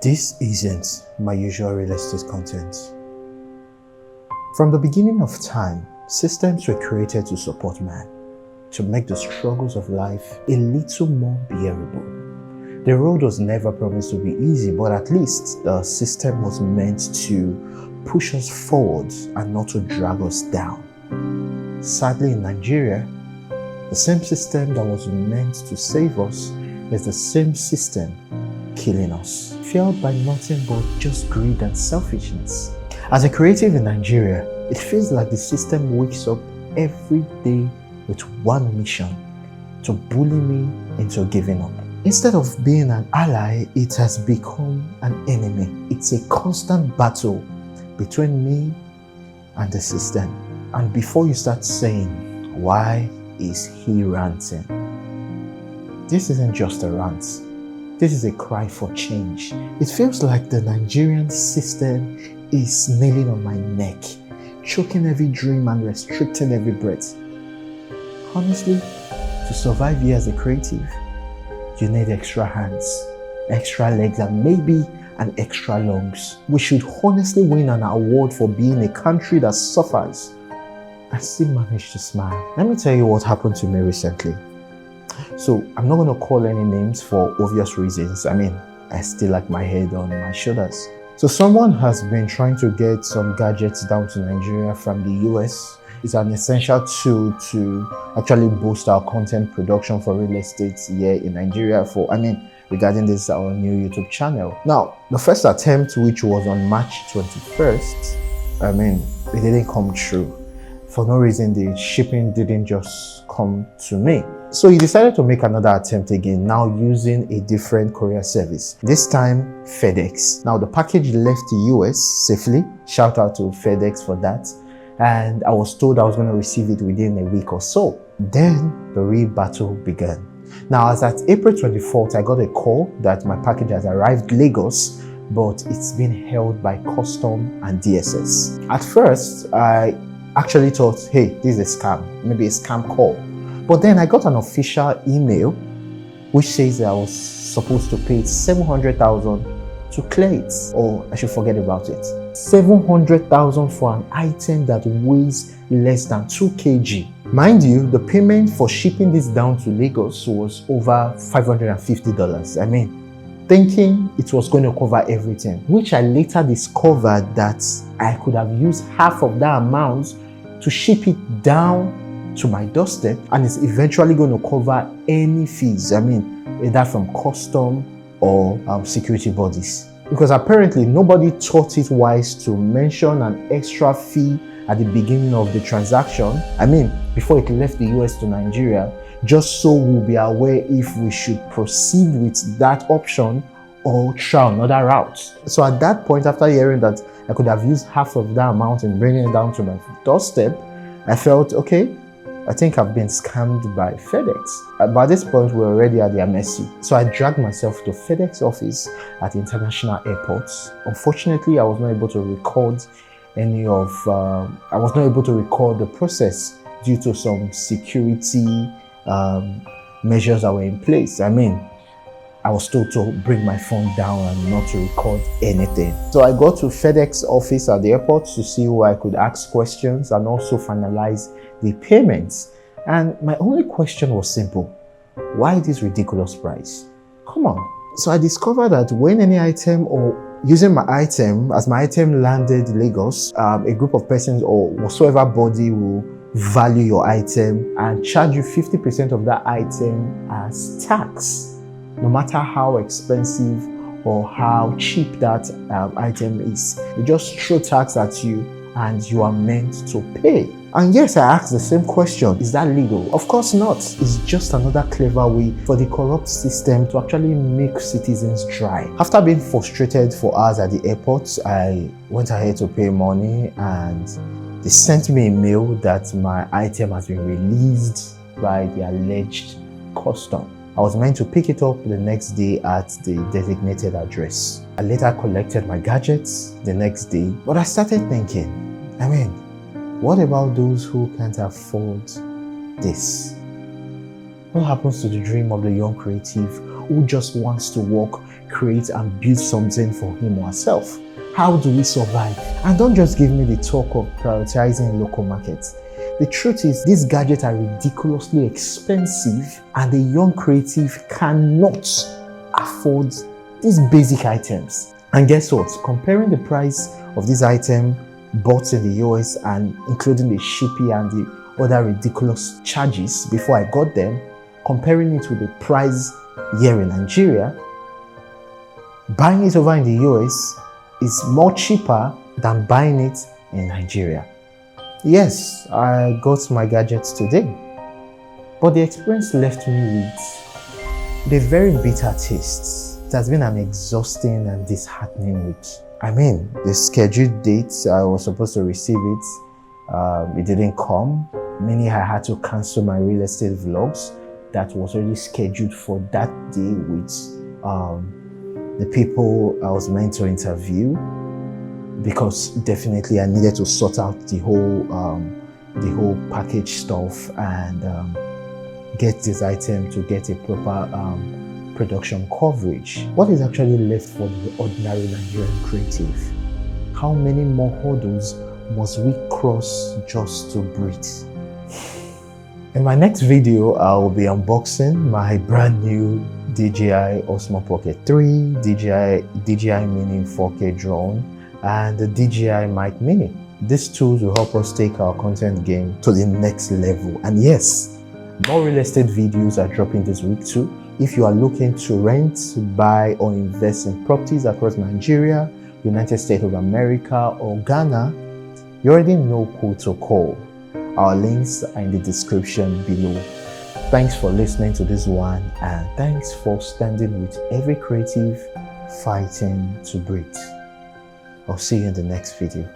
This isn't my usual real estate content. From the beginning of time, systems were created to support man, to make the struggles of life a little more bearable. The road was never promised to be easy, but at least the system was meant to push us forward and not to drag us down. Sadly, in Nigeria, the same system that was meant to save us is the same system killing us, fueled by nothing but just greed and selfishness. As a creative in Nigeria, it feels like the system wakes up every day with one mission: to bully me into giving up. Instead of being an ally, it has become an enemy. It's a constant battle between me and the system. And before you start saying, why is he ranting? This isn't just a rant. This is a cry for change. It feels like the Nigerian system is kneeling on my neck, choking every dream and restricting every breath. Honestly, to survive here as a creative, you need extra hands, extra legs, and maybe an extra lungs. We should honestly win an award for being a country that suffers and still manage to smile. Let me tell you what happened to me recently. So I'm not going to call any names for obvious reasons. I still like my head on my shoulders. So someone has been trying to get some gadgets down to Nigeria from the US. It's an essential tool to actually boost our content production for real estate here in Nigeria regarding this, our new YouTube channel. Now, the first attempt, which was on March 21st, it didn't come true. For no reason, the shipping didn't just come to me. So he decided to make another attempt again, now using a different courier service, this time FedEx. Now the package left the US safely. Shout out to FedEx for that. And I was told I was going to receive it within a week or so. Then the real battle began. Now, as at April 24th, I got a call that my package has arrived Lagos, but it's been held by custom and DSS. At first, I actually thought, hey, this is a scam, maybe a scam call. But then I got an official email which says that I was supposed to pay 700,000 to clear it, or I should forget about it. 700,000 for an item that weighs less than 2 kg. Mind you, the payment for shipping this down to Lagos was over $550. Thinking it was going to cover everything, which I later discovered that I could have used half of that amount to ship it down to my doorstep, and it's eventually going to cover any fees, either from custom or security bodies. Because apparently nobody thought it wise to mention an extra fee at the beginning of the transaction, before it left the US to Nigeria, just so we'll be aware if we should proceed with that option or try another route. So at that point, after hearing that I could have used half of that amount in bringing it down to my doorstep, I felt, okay, I think I've been scammed by FedEx. By this point, we're already at their mercy. So I dragged myself to FedEx office at international airports. Unfortunately, I was not able to record the process due to some security measures that were in place. I was told to bring my phone down and not to record anything. So I got to FedEx office at the airport to see who I could ask questions and also finalize the payments. And my only question was simple: why this ridiculous price? Come on. So I discovered that when any item, or using my item, as my item landed Lagos, a group of persons or whatsoever body will value your item and charge you 50% of that item as tax. No matter how expensive or how cheap that item is, they just throw tax at you and you are meant to pay. And yes, I asked the same question: is that legal? Of course not. It's just another clever way for the corrupt system to actually make citizens dry. After being frustrated for hours at the airport, I went ahead to pay money, and they sent me a mail that my item has been released by the alleged custom. I was meant to pick it up the next day at the designated address. I later collected my gadgets the next day, but I started thinking, what about those who can't afford this? What happens to the dream of the young creative who just wants to work, create, and build something for him or herself? How do we survive? And don't just give me the talk of prioritizing local markets. The truth is, these gadgets are ridiculously expensive and the young creative cannot afford these basic items. And guess what? Comparing the price of this item bought in the US and including the shipping and the other ridiculous charges before I got them, comparing it with the price here in Nigeria, buying it over in the US is more cheaper than buying it in Nigeria. Yes, I got my gadgets today, but the experience left me with a very bitter taste. It has been an exhausting and disheartening week. I mean, the scheduled date I was supposed to receive it didn't come, meaning I had to cancel my real estate vlogs that was already scheduled for that day with the people I was meant to interview, because definitely I needed to sort out the whole package stuff and get this item to get a proper production coverage. What is actually left for the ordinary Nigerian creative? How many more hurdles must we cross just to breathe? In my next video, I will be unboxing my brand new DJI Osmo Pocket 3, DJI Mini 4K drone, and the DJI Mic Mini. These tools will help us take our content game to the next level. And yes, more real estate videos are dropping this week too. If you are looking to rent, buy, or invest in properties across Nigeria, United States of America, or Ghana, you already know who to call. Our links are in the description below. Thanks for listening to this one, and thanks for standing with every creative fighting to breathe. I'll see you in the next video.